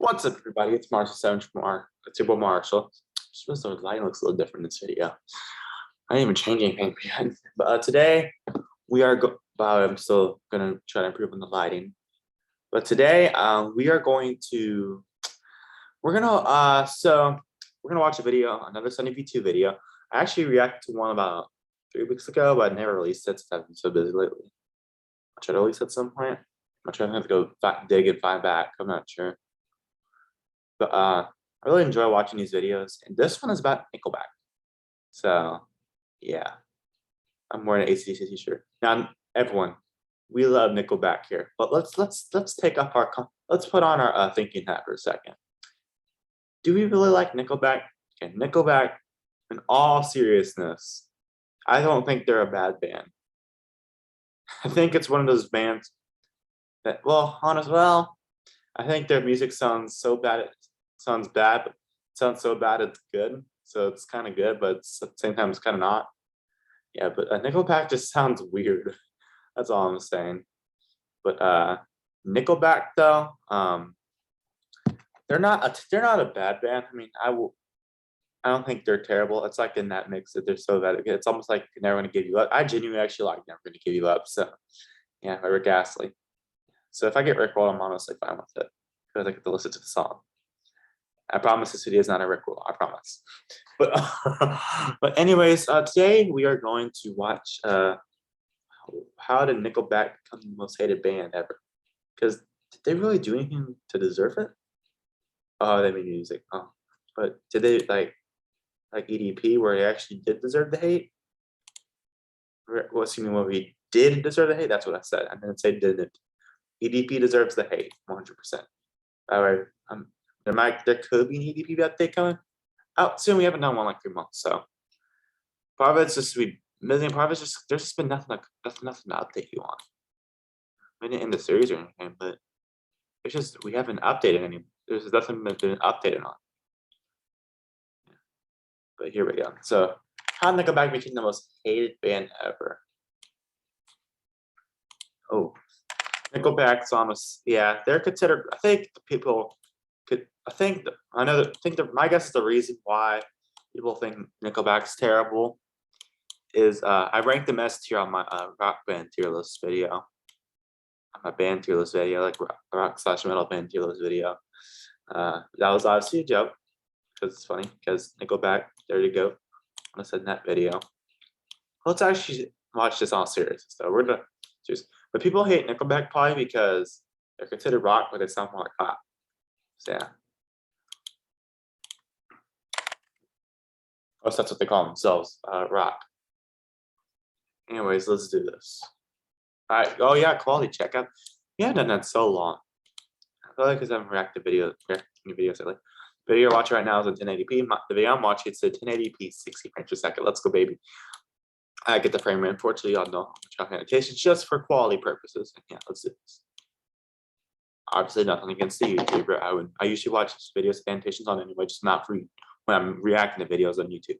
What's up, everybody? It's Marshall7 from Super Marshall. Just the lighting looks a little different in this video. I didn't even change anything yet. But today we are I'm still gonna try to improve on the lighting. But today we are going to we're gonna watch a video, another Sunny V2 video. I actually reacted to one about 3 weeks ago, but I never released it since I've been so busy lately. I'll try to release at some point. I'm trying to have to go dig and find back. I'm not sure. But I really enjoy watching these videos, and this one is about Nickelback. So yeah, I'm wearing an AC/DC t-shirt. Now, everyone, we love Nickelback here, but let's take off let's put on our thinking hat for a second. Do we really like Nickelback? Okay, Nickelback, in all seriousness, I don't think they're a bad band. I think it's one of those bands that, I think their music sounds so bad. It sounds bad, but it sounds so bad it's good. So it's kind of good, but at the same time it's kind of not. Yeah, but Nickelback just sounds weird. That's all I'm saying. But Nickelback though, they're not a bad band. I mean, I don't think they're terrible. It's like in that mix that they're so bad. It's almost like Never Gonna Give You Up. I genuinely actually like Never Gonna Give You Up. So yeah, by Rick Astley. So if I get Rickrolled, I'm honestly fine with it because I get to listen to the song. I promise this video is not a Rickroll. I promise. But anyways, today we are going to watch how did Nickelback become the most hated band ever? Because did they really do anything to deserve it? Oh, they made music. Oh, but did they like EDP where they actually did deserve the hate? What's what we did deserve the hate? That's what I said. I didn't say didn't. EDP deserves the hate, 100%. All right, there could be an EDP update coming out soon. We haven't done one like 3 months, so part of it's just part of it's just there's just been nothing to update you on. We didn't end the series or anything, but it's just we haven't updated any. There's nothing been updated on. But here we go. So how Nickelback became the most hated band ever? Oh. Nickelback's almost, yeah, they're considered, I think the people could, my guess is the reason why people think Nickelback's terrible is, I ranked them S tier on my rock band tier list video. On my band tier list video, like rock/metal band tier list video. That was obviously a joke, because it's funny, because Nickelback, there you go. I said in that video. Let's actually watch this all serious. So we're gonna just, but people hate Nickelback probably because they're considered rock, but they sound more like pop. So yeah. Oh, so that's what they call themselves, rock. Anyways, let's do this. All right. Oh yeah, quality check. We haven't done that in so long. I feel like because I haven't reacted videos lately. The video you're watching right now is in 1080p. The video I'm watching it's at 1080p, 60 frames per second. Let's go, baby. I get the frame rate. Unfortunately, y'all know annotations just for quality purposes. And yeah, let's do this. Obviously, nothing against the YouTuber. I usually watch videos with annotations on anyway, just not for when I'm reacting to videos on YouTube.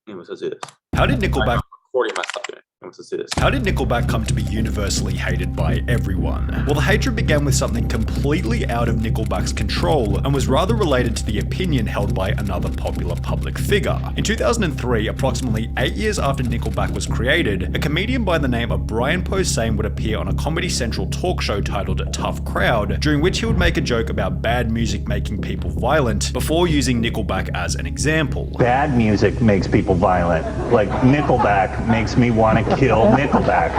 Anyways, let's do this. How did Nickelback? Recording myself doing it. Let's do this. How did Nickelback come to be universally hated by everyone? Well, the hatred began with something completely out of Nickelback's control and was rather related to the opinion held by another popular public figure. In 2003, approximately 8 years after Nickelback was created, a comedian by the name of Brian Posehn would appear on a Comedy Central talk show titled Tough Crowd, during which he would make a joke about bad music making people violent, before using Nickelback as an example. Bad music makes people violent. Like Nickelback makes me want to kill Nickelback.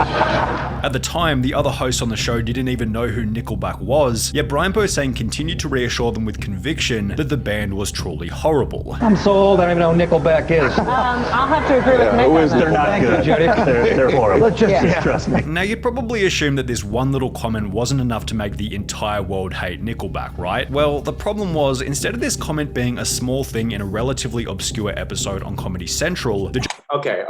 At the time, the other hosts on the show didn't even know who Nickelback was, yet Brian Posehn continued to reassure them with conviction that the band was truly horrible. I'm so old, I don't even know who Nickelback is. I'll have to agree with Nick. They're not good. They're horrible. Just trust me. Now, you'd probably assume that this one little comment wasn't enough to make the entire world hate Nickelback, right? Well, the problem was, instead of this comment being a small thing in a relatively obscure episode on Comedy Central, Okay.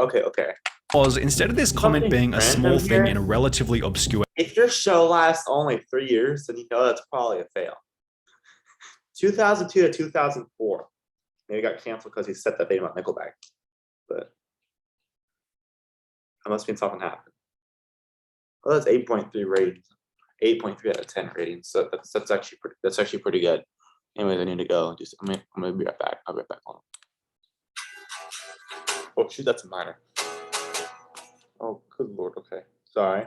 instead of this comment being a small thing in a relatively obscure. If your show lasts only 3 years, then you know that's probably a fail. 2002 to 2004. Maybe got canceled because he said that they want Nickelback. But that must mean something happened. Well, that's 8.3 ratings. 8.3 out of 10 ratings. So that's actually pretty good. Anyways, I need to go. I'm gonna be right back. I'll be right back. Hold on. Oh shoot, that's a minor. Oh, good lord. Okay, sorry.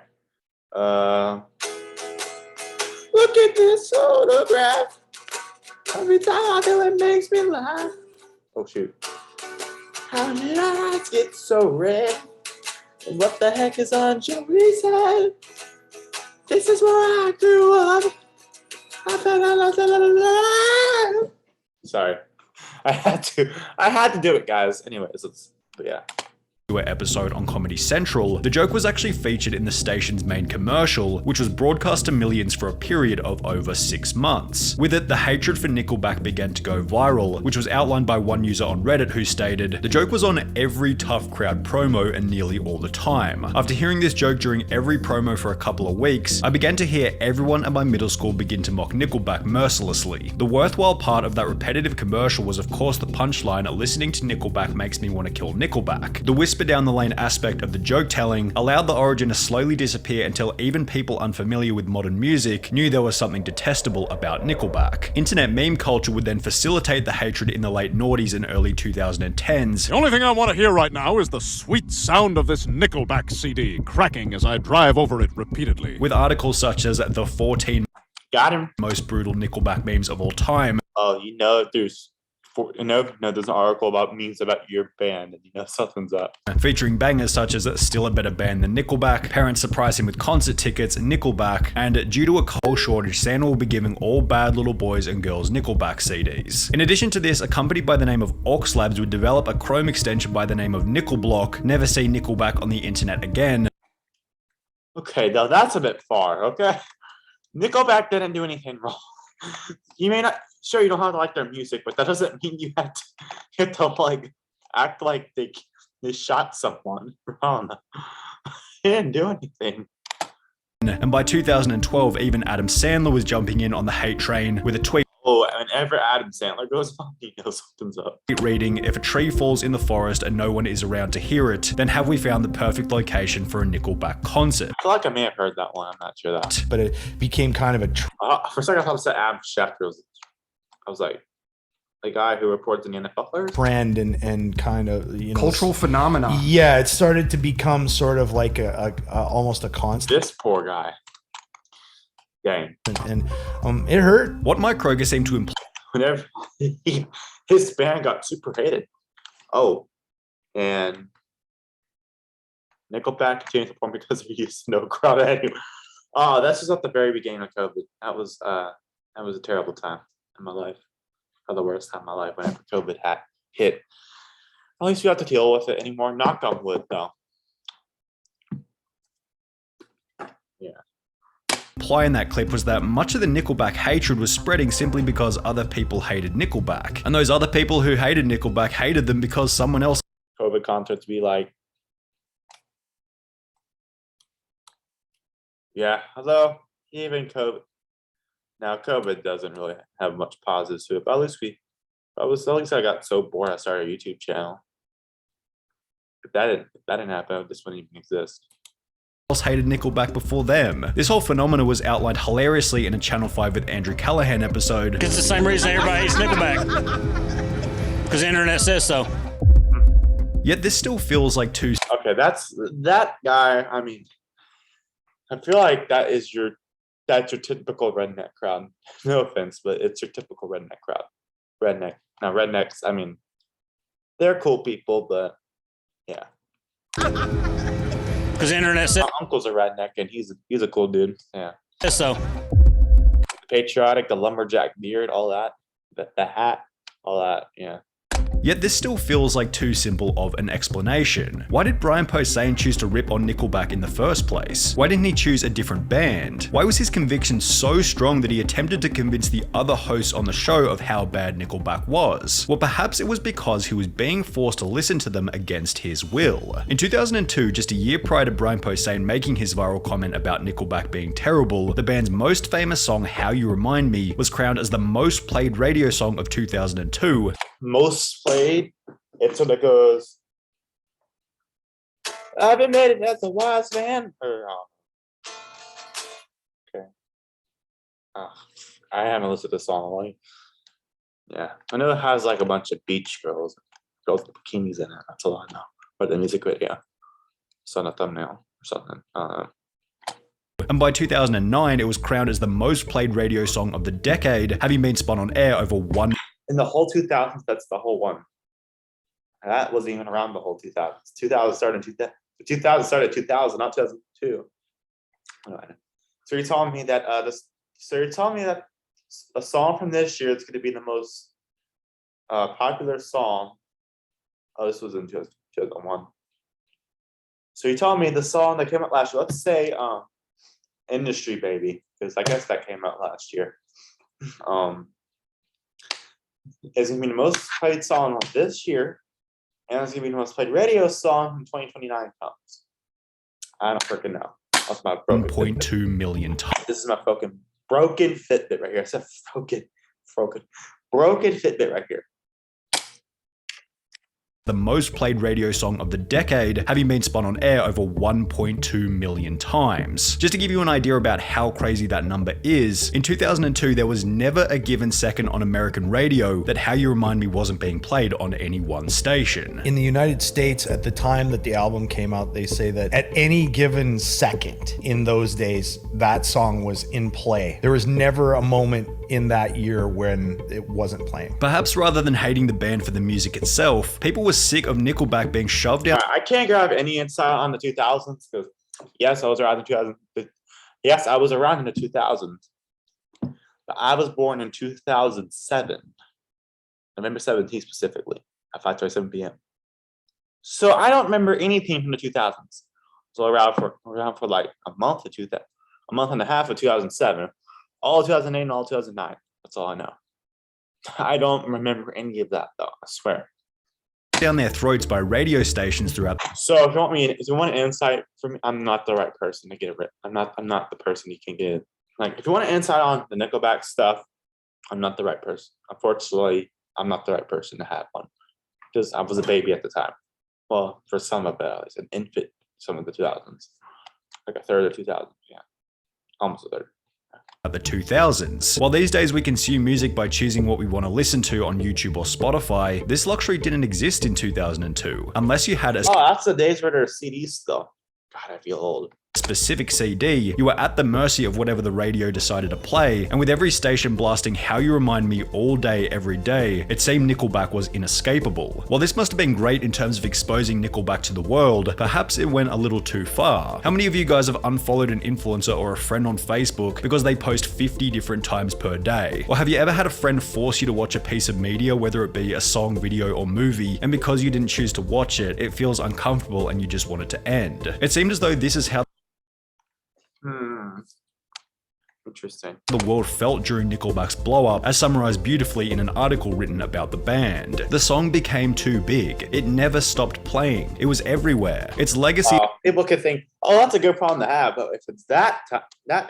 Look at this photograph. Every time I do it makes me laugh. Oh shoot. How did our eyes get so red? And what the heck is on Joey's head? This is where I grew up. Sorry. I had to do it, guys. Anyways, but yeah. Episode on Comedy Central, the joke was actually featured in the station's main commercial, which was broadcast to millions for a period of over 6 months. With it, the hatred for Nickelback began to go viral, which was outlined by one user on Reddit who stated, "The joke was on every Tough Crowd promo and nearly all the time. After hearing this joke during every promo for a couple of weeks, I began to hear everyone at my middle school begin to mock Nickelback mercilessly. The worthwhile part of that repetitive commercial was of course the punchline, 'Listening to Nickelback makes me want to kill Nickelback.' The whisper down the lane aspect of the joke telling allowed the origin to slowly disappear until even people unfamiliar with modern music knew there was something detestable about Nickelback. Internet meme culture would then facilitate the hatred in the late noughties and early 2010s. The only thing I want to hear right now is the sweet sound of this Nickelback CD cracking as I drive over it repeatedly. With articles such as the 14 Got him. most brutal Nickelback memes of all time. Oh, there's there's an article about memes about your band, and something's up. Featuring bangers such as Still a Better Band Than Nickelback, Parents Surprise Him with Concert Tickets, Nickelback, and due to a coal shortage, Santa will be giving all bad little boys and girls Nickelback CDs. In addition to this, a company by the name of Aux Labs would develop a Chrome extension by the name of Nickelblock, never see Nickelback on the internet again. Okay, now that's a bit far, okay? Nickelback didn't do anything wrong. You may not, sure, you don't have to like their music, but that doesn't mean you have to like act like they shot someone wrong. They didn't do anything. And by 2012, even Adam Sandler was jumping in on the hate train with a tweet. Oh, whenever Adam Sandler goes on, he knows something's up. Reading, "If a tree falls in the forest and no one is around to hear it, then have we found the perfect location for a Nickelback concert?" I feel like I may have heard that one. I'm not sure that. But it became kind of a For a second, I thought it said Adam Schefter. I was like, the guy who reports in the NFL players? trend and kind of, cultural phenomenon. Yeah, it started to become sort of like a almost a constant. This poor guy. Dang. And it hurt. What Mike Kroger seemed to imply Whenever his band got super hated. Oh, and Nickelback continued to perform because he used no crowd anyway. Oh, that's just at the very beginning of COVID. That was a terrible time in my life. Or the worst time in my life whenever COVID hit. At least we have to deal with it anymore. Knock on wood, though. in that clip was that much of the Nickelback hatred was spreading simply because other people hated Nickelback. And those other people who hated Nickelback hated them because someone else COVID concerts be like, yeah, hello, even COVID. Now COVID doesn't really have much positives to it, but at least I got so bored I started a YouTube channel. If that didn't happen, this wouldn't even exist. else hated Nickelback before them. This whole phenomena was outlined hilariously in a Channel 5 with Andrew Callahan episode. It's the same reason everybody hates Nickelback. Because the internet says so. Yet this still feels like too. Okay, that guy. I mean, I feel like that's your typical redneck crowd. No offense, but it's your typical redneck crowd. Redneck. Now rednecks, I mean, they're cool people, but yeah. Because the internet says my uncle's a redneck and he's a cool dude. Yeah. so. Patriotic, the lumberjack beard, all that. The hat, all that, yeah. Yet this still feels like too simple of an explanation. Why did Brian Posehn choose to rip on Nickelback in the first place? Why didn't he choose a different band? Why was his conviction so strong that he attempted to convince the other hosts on the show of how bad Nickelback was? Well, perhaps it was because he was being forced to listen to them against his will. In 2002, just a year prior to Brian Posehn making his viral comment about Nickelback being terrible, the band's most famous song, How You Remind Me, was crowned as the most played radio song of 2002. Most played, it's when it goes, I've been made it as a wise man. Okay. I haven't listened to the song. Yeah, I know it has like a bunch of beach girls with bikinis in it. That's all I know. Or the music video, it's on a thumbnail or something. And by 2009, it was crowned as the most played radio song of the decade, having been spun on air over 1 In the whole 2000s, that's the whole one. That wasn't even around the whole 2000s. 2000 started in 2000. 2000 started in 2000, not 2002. Alright. So you're telling me that a song from this year is going to be the most popular song. Oh, this was in 2001. So you're telling me the song that came out last year, let's say Industry Baby, because I guess that came out last year. Is going to be the most played song of this year, and it's going to be the most played radio song when 2029 comes. I don't freaking know. That's my broken 1.2 million times. This is my broken Fitbit right here. I said broken Fitbit right here. The most played radio song of the decade, having been spun on air over 1.2 million times. Just to give you an idea about how crazy that number is, in 2002 there was never a given second on American radio that How You Remind Me wasn't being played on any one station. In the United States, at the time that the album came out, they say that at any given second in those days, that song was in play. There was never a moment in that year when it wasn't playing. Perhaps rather than hating the band for the music itself, people were sick of Nickelback being shoved out. I can't grab any insight on the 2000s because yes, I was around in 2000. Yes, I was around in the 2000s. But I was born in 2007, November 17th specifically, at 5:37 p.m. So I don't remember anything from the 2000s. So around for like a month and a half of 2007, all 2008 and all 2009. That's all I know. I don't remember any of that though. I swear. Down their throats by radio stations throughout. So if you want an insight from me, I'm not the right person to get it. I'm not the person you can get. Like if you want an insight on the Nickelback stuff, I'm not the right person. Unfortunately, I'm not the right person to have one because I was a baby at the time. Well, for some of it, I was an infant. Some of the 2000s, like a third of 2000s. Yeah, almost a third. The 2000s. While these days we consume music by choosing what we want to listen to on YouTube or Spotify, this luxury didn't exist in 2002, unless you had a that's the days where there are CDs still. God, I feel old. specific CD, you were at the mercy of whatever the radio decided to play, and with every station blasting How You Remind Me all day, every day, it seemed Nickelback was inescapable. While this must have been great in terms of exposing Nickelback to the world, perhaps it went a little too far. How many of you guys have unfollowed an influencer or a friend on Facebook because they post 50 different times per day? Or have you ever had a friend force you to watch a piece of media, whether it be a song, video, or movie, and because you didn't choose to watch it, it feels uncomfortable and you just want it to end? It seemed as though this is how Interesting. the world felt during Nickelback's blow-up, as summarized beautifully in an article written about the band. The song became too big. It never stopped playing. It was everywhere. Its legacy... People could think, oh, that's a good problem to have, but if it's that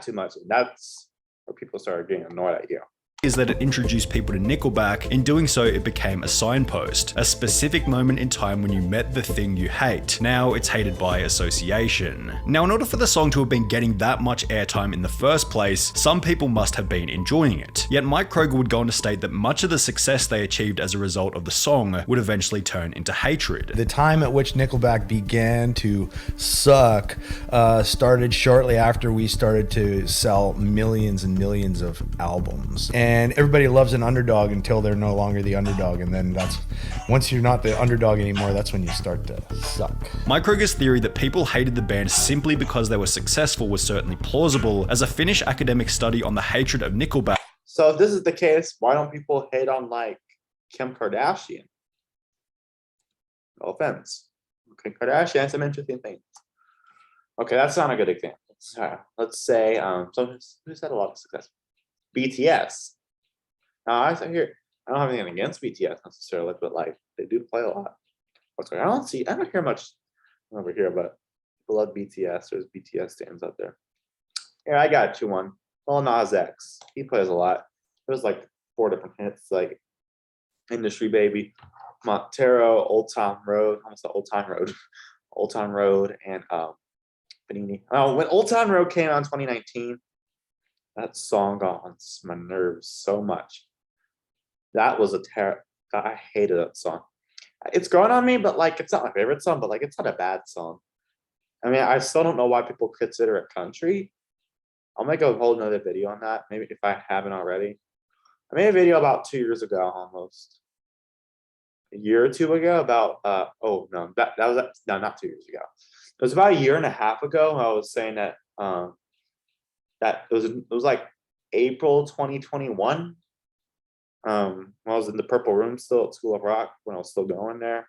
too much, that's where people started getting annoyed at you. Is that it introduced people to Nickelback. In doing so, it became a signpost, a specific moment in time when you met the thing you hate. Now it's hated by association. Now, in order for the song to have been getting that much airtime in the first place, some people must have been enjoying it. Yet Mike Kroger would go on to state that much of the success they achieved as a result of the song would eventually turn into hatred. The time at which Nickelback began to suck started shortly after we started to sell millions and millions of albums. And everybody loves an underdog until they're no longer the underdog. And then once you're not the underdog anymore, that's when you start to suck. Mike Kroger's theory that people hated the band simply because they were successful was certainly plausible, as a Finnish academic study on the hatred of Nickelback. So if this is the case, why don't people hate on like Kim Kardashian? No offense. Kim Kardashian has some interesting things. Okay, that's not a good example. Let's say who's had a lot of success? BTS. I don't have anything against BTS necessarily, but like they do play a lot. I don't hear much over here, but people love BTS. There's BTS stands out there. Here, I got one. Lil Nas X. He plays a lot. There's like 4 different hits, like Industry Baby, Montero, Old Town Road, almost the Old Town Road, Old Town Road, and Panini. When Old Town Road came out in 2019, that song got on my nerves so much. That was a terror. I hated that song. It's growing on me, but like it's not my favorite song, but like it's not a bad song. I mean, I still don't know why people consider it country. I'll make a whole nother video on that, maybe if I haven't already. I made a video about 2 years ago, almost a year or two ago, about oh no, that was no, not 2 years ago. It was about a year and a half ago. I was saying that that it was like April 2021. When I was in the purple room still at School of Rock, when I was still going there.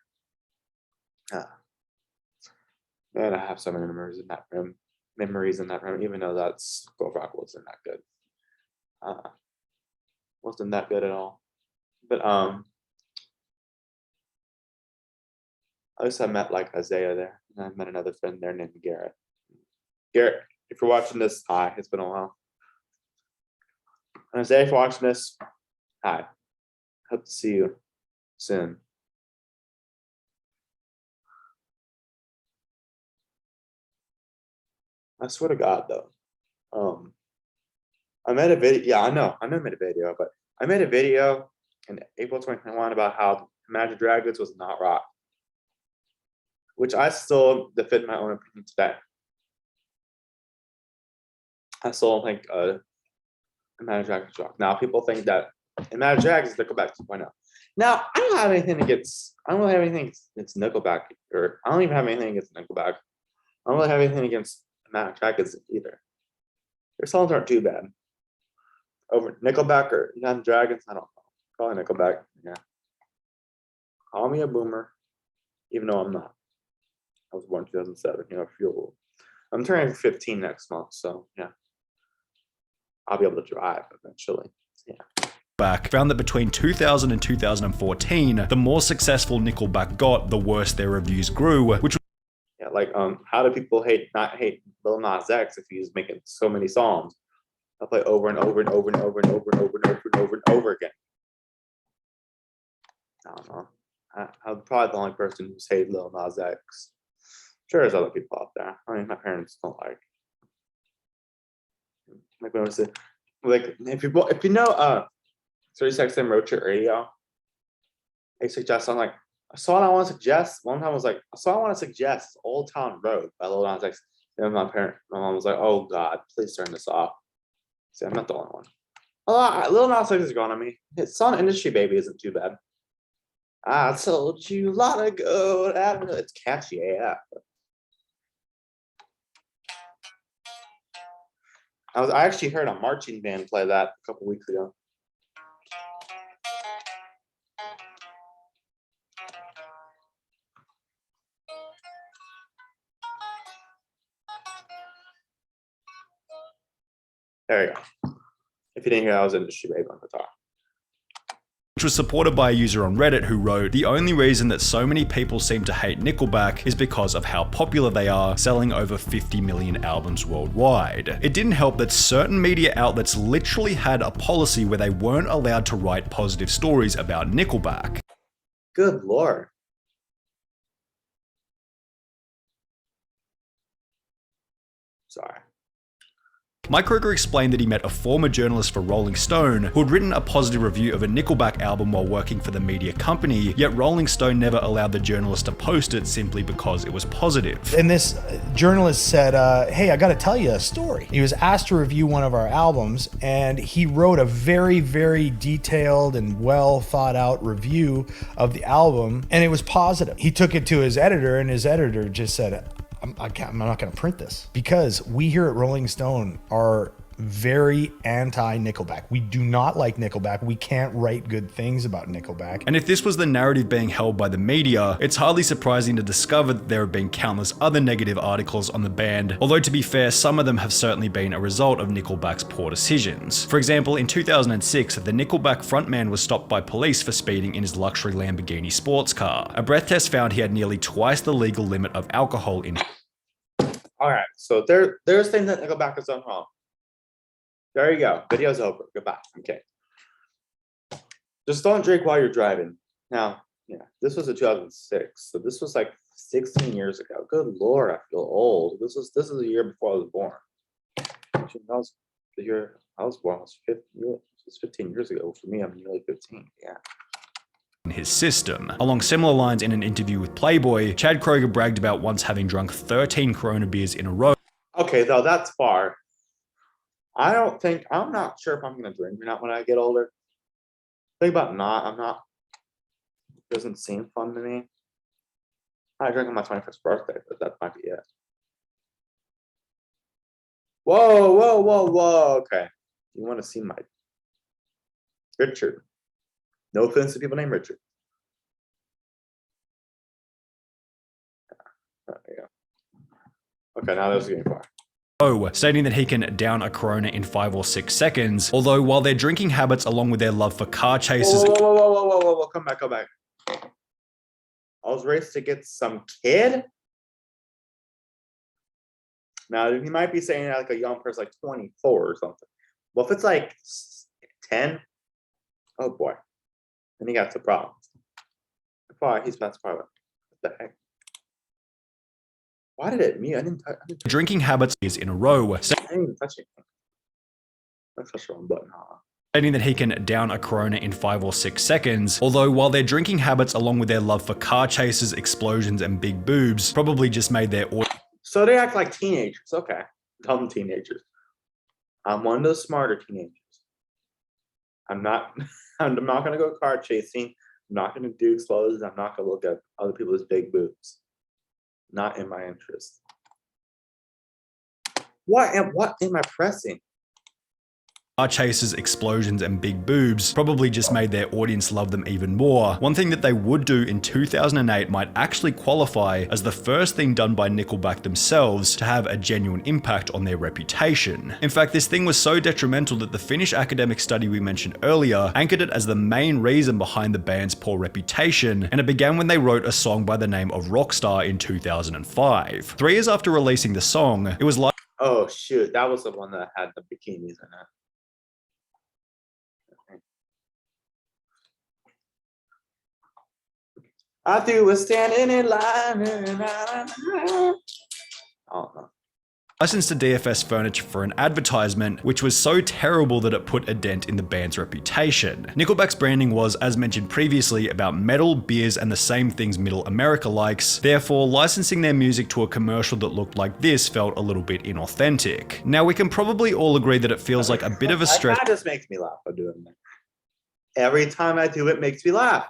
Man, I have so many memories in that room. Even though that School of Rock wasn't that good. Wasn't that good at all. But at least I met like Isaiah there. And I met another friend there named Garrett. Garrett, if you're watching this, hi, it's been a while. And Isaiah, if you're watching this, hi. Hope to see you soon. I swear to God, though. I made a video. Yeah, I know I made a video, but I made a video in April 2021 about how Imagine Dragons was not rock, which I still defend my own opinion today. I still don't think Imagine Dragons rock. Now people think that Imagine Dragons is Nickelback 2.0. Now I don't have anything against. I don't really have anything against Nickelback, or I don't even have anything against Nickelback. I don't really have anything against Imagine Dragons either. Their songs aren't too bad. Over Nickelback or Imagine Dragons, I don't know. Probably Nickelback. Yeah. Call me a boomer, even though I'm not. I was born in 2007. You know, I feel old. I'm turning 15 next month, so yeah. I'll be able to drive eventually. Yeah. Back found that between 2000 and 2014, the more successful Nickelback got, the worse their reviews grew, which yeah, like how do people not hate Lil Nas X if he's making so many songs? I play over and over and over and over and over and over and over and over and over again. I don't know. I'm probably the only person who's hated Lil Nas X. Sure, there's other people out there. I mean, my parents don't like. Like when I say, like if you know 36 and Roach Radio, I suggest I'm like a song I want to suggest. One time I was like, a song I want to suggest is Old Town Road by Lil Nas X. And my mom was like, oh God, please turn this off. See, I'm not the only one. Lil Nas X is growing on me. His song Industry Baby isn't too bad. I told you a lot ago. It's catchy, yeah. I actually heard a marching band play that a couple weeks ago. There you go. If you didn't hear, I was Industry Baby on guitar. Which was supported by a user on Reddit who wrote, "The only reason that so many people seem to hate Nickelback is because of how popular they are, selling over 50 million albums worldwide. It didn't help that certain media outlets literally had a policy where they weren't allowed to write positive stories about Nickelback." Good Lord. Sorry. Mike Kroger explained that he met a former journalist for Rolling Stone who had written a positive review of a Nickelback album while working for the media company, yet Rolling Stone never allowed the journalist to post it simply because it was positive. And this journalist said, hey, I got to tell you a story. He was asked to review one of our albums, and he wrote a very, very detailed and well thought out review of the album, and it was positive. He took it to his editor, and his editor just said, I'm not going to print this, because we here at Rolling Stone are very anti-Nickelback. We do not like Nickelback. We can't write good things about Nickelback. And if this was the narrative being held by the media, it's hardly surprising to discover that there have been countless other negative articles on the band, although to be fair, some of them have certainly been a result of Nickelback's poor decisions. For example, in 2006, the Nickelback frontman was stopped by police for speeding in his luxury Lamborghini sports car. A breath test found he had nearly twice the legal limit of alcohol in. All right, so there's things that Nickelback has done wrong. There you go. Video's over. Goodbye. Okay. Just don't drink while you're driving. Now, yeah, this was in 2006, so this was like 16 years ago. Good Lord, I feel old. This is the year before I was born. Actually, that was the year I was born. I was It's 15 years ago. For me, I'm nearly 15. Yeah. In his system. Along similar lines in an interview with Playboy, Chad Kroeger bragged about once having drunk 13 Corona beers in a row. Okay, though, that's far. I'm not sure if I'm going to drink or not when I get older. Think about I'm not, doesn't seem fun to me. I drank on my 21st birthday, but that might be it. Whoa, whoa, whoa, whoa. Okay. You want to see my Richard. No offense to people named Richard. There you go. Okay, now that was getting far. Stating that he can down a Corona in 5 or 6 seconds, although while their drinking habits along with their love for car chases— Whoa, come back. I was raised to get some kid? Now, he might be saying that like a young person, like 24 or something. Well, if it's like 10, oh boy, then he got some problems. That's probably, what the heck? Why did it mute? I didn't drinking habits is in a row. I didn't even touch anything. That's the wrong button, huh? Stating that he can down a Corona in 5 or 6 seconds, although while their drinking habits along with their love for car chases, explosions, and big boobs probably just made their— So they act like teenagers. Okay. Dumb teenagers. I'm one of those smarter teenagers. I'm not gonna go car chasing. I'm not gonna do explosions. I'm not gonna look at other people's big boobs. Not in my interest. What am I pressing? car chases, explosions, and big boobs probably just made their audience love them even more. One thing that they would do in 2008 might actually qualify as the first thing done by Nickelback themselves to have a genuine impact on their reputation. In fact, this thing was so detrimental that the Finnish academic study we mentioned earlier anchored it as the main reason behind the band's poor reputation, and it began when they wrote a song by the name of Rockstar in 2005. 3 years after releasing the song, it was like— Oh shoot, that was the one that had the bikinis in it. I thought you were standing in line. Oh, licensed to DFS Furniture for an advertisement, which was so terrible that it put a dent in the band's reputation. Nickelback's branding was, as mentioned previously, about metal, beers, and the same things Middle America likes. Therefore, licensing their music to a commercial that looked like this felt a little bit inauthentic. Now, we can probably all agree that it feels like a bit of a stretch— That just makes me laugh by doing that. Every time I do it makes me laugh.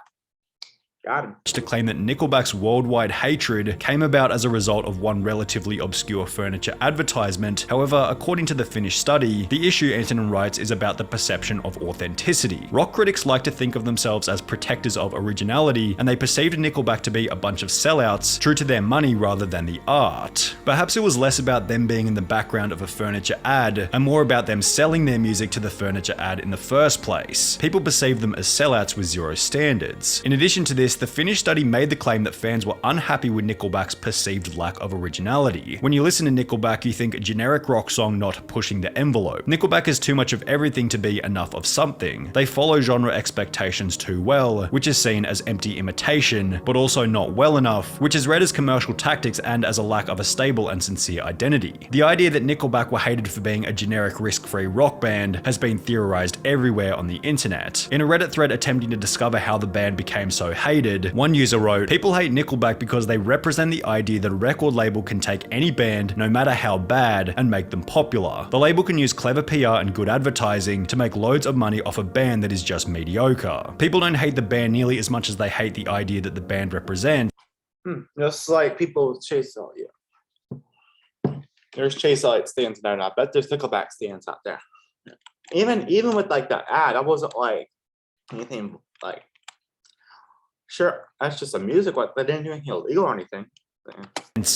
Got him. To claim that Nickelback's worldwide hatred came about as a result of one relatively obscure furniture advertisement. However, according to the Finnish study, the issue, Antonin writes, is about the perception of authenticity. Rock critics like to think of themselves as protectors of originality, and they perceived Nickelback to be a bunch of sellouts, true to their money rather than the art. Perhaps it was less about them being in the background of a furniture ad, and more about them selling their music to the furniture ad in the first place. People perceived them as sellouts with zero standards. In addition to this, the Finnish study made the claim that fans were unhappy with Nickelback's perceived lack of originality. When you listen to Nickelback, you think a generic rock song not pushing the envelope. Nickelback is too much of everything to be enough of something. They follow genre expectations too well, which is seen as empty imitation, but also not well enough, which is read as commercial tactics and as a lack of a stable and sincere identity. The idea that Nickelback were hated for being a generic risk-free rock band has been theorized everywhere on the internet. In a Reddit thread attempting to discover how the band became so hated, one user wrote, "People hate Nickelback because they represent the idea that a record label can take any band, no matter how bad, and make them popular. The label can use clever PR and good advertising to make loads of money off a band that is just mediocre. People don't hate the band nearly as much as they hate the idea that the band represents." Just like people chase all There's Chase Elliott stands there, and I bet there's Nickelback stands out there. Even with like the ad, I wasn't like anything like. Sure, that's just a music, but they didn't do anything illegal or anything.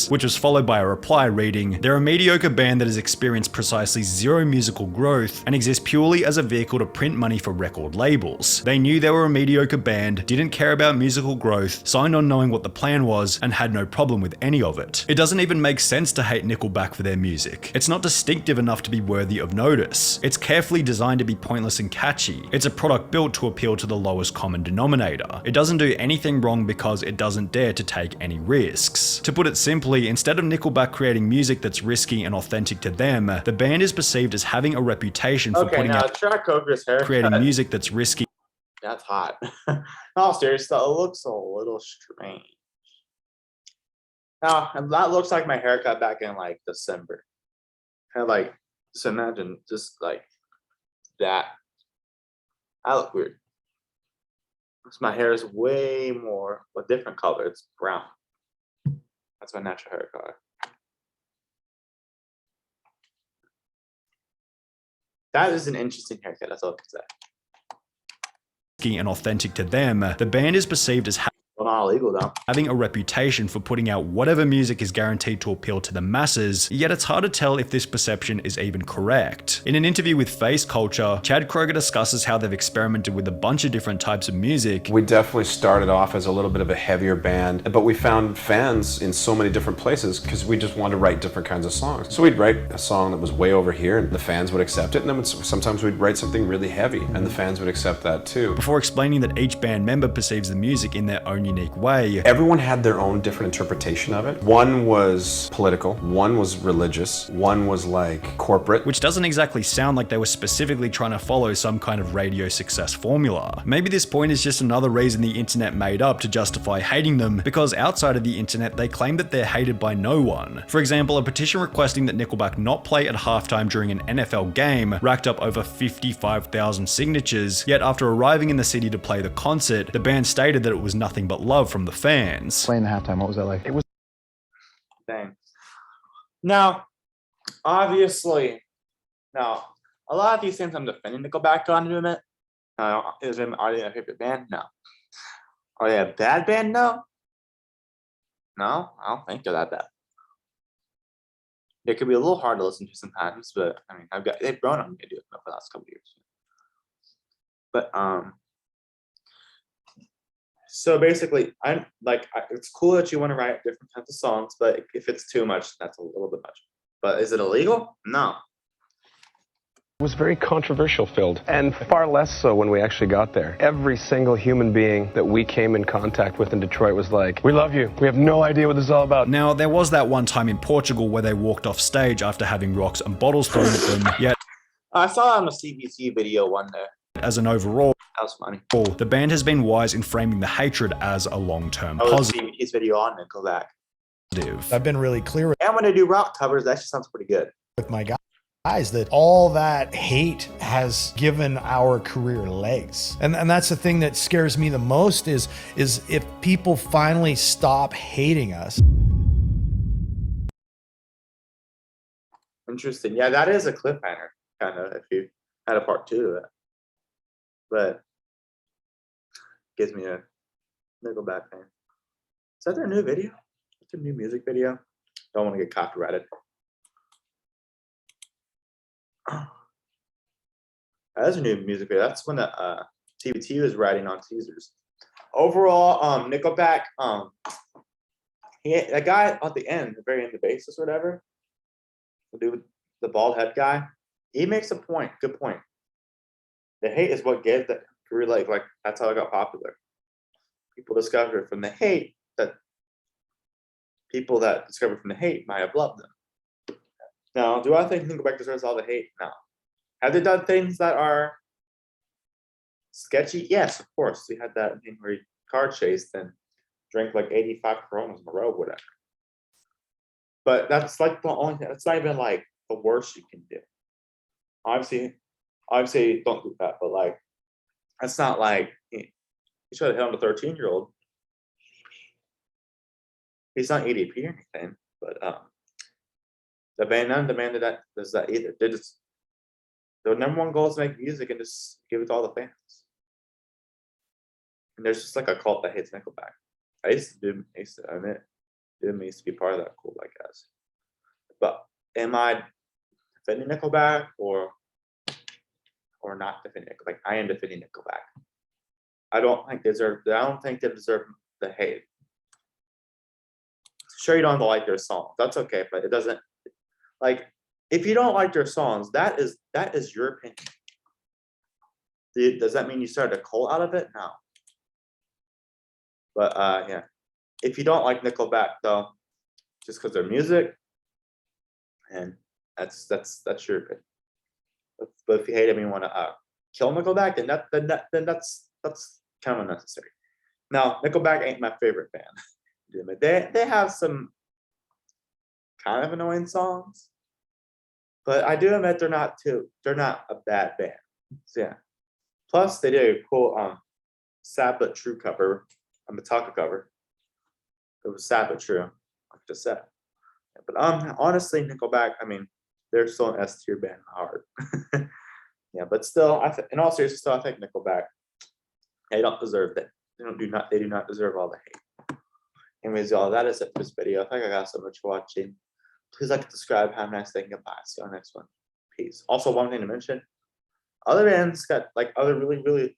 Which was followed by a reply reading, "They're a mediocre band that has experienced precisely zero musical growth and exists purely as a vehicle to print money for record labels. They knew they were a mediocre band, didn't care about musical growth, signed on knowing what the plan was, and had no problem with any of it. It doesn't even make sense to hate Nickelback for their music. It's not distinctive enough to be worthy of notice. It's carefully designed to be pointless and catchy. It's a product built to appeal to the lowest common denominator. It doesn't do anything wrong because it doesn't dare to take any risks." fans. To put it simply, instead of Nickelback creating music that's risky and authentic to them, the band is perceived as having a reputation for Okay, putting now out try Coker's haircut. creating music that's risky. That's hot. No, seriously, it looks a little strange. Now, and that looks like my haircut back in like December. Kind of like, just imagine just like that. I look weird. 'Cause my hair is way more a different color. It's brown. That's my natural hair color. That is an interesting haircut. That's all I can say. And authentic to them, the band is perceived as Well, not illegal though. having a reputation for putting out whatever music is guaranteed to appeal to the masses, yet it's hard to tell if this perception is even correct. In an interview with Face Culture, Chad Kroeger discusses how they've experimented with a bunch of different types of music. We definitely started off as a little bit of a heavier band, but we found fans in so many different places because we just wanted to write different kinds of songs. So we'd write a song that was way over here and the fans would accept it, and then sometimes we'd write something really heavy and the fans would accept that too. Before explaining that each band member perceives the music in their own unique way. Everyone had their own different interpretation of it. One was political, one was religious, one was like corporate. Which doesn't exactly sound like they were specifically trying to follow some kind of radio success formula. Maybe this point is just another reason the internet made up to justify hating them, because outside of the internet they claim that they're hated by no one. For example, a petition requesting that Nickelback not play at halftime during an NFL game racked up over 55,000 signatures, yet after arriving in the city to play the concert, the band stated that it was nothing but love from the fans. Playing the halftime, what was that like? It was Dang. Now, obviously, now a lot of these things I'm defending Nickelback on in a minute. Are they a favorite band? No. Are they a bad band? No. No, I don't think they're that bad. They could be a little hard to listen to sometimes, but I mean, they've grown on me to do it for the last couple of years. But so basically, it's cool that you want to write different kinds of songs, but if it's too much, that's a little bit much. But is it illegal? No. was very controversial filled, and far less so when we actually got there. Every single human being that we came in contact with in Detroit was like, we love you. We have no idea what this is all about. Now, there was that one time in Portugal where they walked off stage after having rocks and bottles thrown at them, yet I saw it on a CBC video one day. as an overall, That was funny. the band has been wise in framing the hatred as a long-term I was positive. CBC's video on Nickelback. I've been really clear And when they do rock covers, that actually sounds pretty good. with my guys that all that hate has given our career legs. And that's the thing that scares me the most is if people finally stop hating us. Interesting. Yeah, that is a cliffhanger, kind of, if you had a part 2 to it. But gives me a Nickelback fan. Is that their new video? It's a new music video. Don't want to get copyrighted. That's a new music video. That's when the TBT was writing on teasers. Overall, Nickelback, the guy at the end, the very end, the bassist or whatever, the dude with the bald head guy, he makes a point, good point. The hate is what gave that career like that's how it got popular. People discovered from the hate that people that discovered from the hate might have loved them. Now, do I think Nickelback deserves all the hate? No. Have they done things that are sketchy? Yes, of course. We had that thing where he car chased and drank like 85 Coronas in a row, whatever. But that's like the only thing. It's not even like the worst you can do. Obviously, don't do that. But like, that's not like he should have hit on a 13-year-old. He's not EDP or anything. But the band none demanded that does that either. They just their number one goal is to make music and just give it to all the fans. And there's just like a cult that hates Nickelback. I used to admit, it used to be part of that cult, I guess. But am I defending Nickelback or not defending Nickelback? I am defending Nickelback. I don't think they deserve the hate. Sure, you don't have to like their songs. That's okay, but it doesn't like if you don't like their songs, that is your opinion. Does that mean you started a cult out of it? No. But yeah. If you don't like Nickelback though, just because their music, and that's your opinion. But if you hate them, you want to kill Nickelback, then that's kind of unnecessary. Now, Nickelback ain't my favorite band. They have some kind of annoying songs, but I do admit they're not a bad band. So yeah. Plus, they did a cool Sad But True cover, a Metallica cover. It was sad but true, like I just said. But honestly, Nickelback, I mean, they're still an S tier band in heart. Yeah, but still, in all seriousness, still, I think Nickelback, they don't deserve that. They do not deserve all the hate. Anyways, y'all, that is it for this video. I think I got so much for watching. Please like, subscribe, have a nice day, and goodbye. See you on the next one. Peace. Also, one thing to mention, other bands got like other really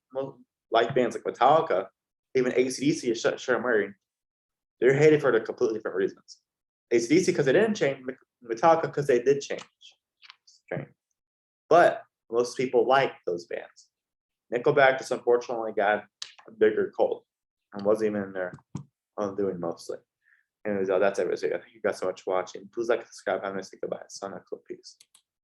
like bands like Metallica, even AC/DC is sure I'm wearing. They're hated for the completely different reasons. AC/DC because they didn't change, Metallica because they did change. But most people like those bands. Nickelback just unfortunately got a bigger cult and wasn't even in there doing mostly. Anyways, that's everything. I thank you guys so much for watching. Please like, subscribe, have a nice day, goodbye. See you on the next one. Peace.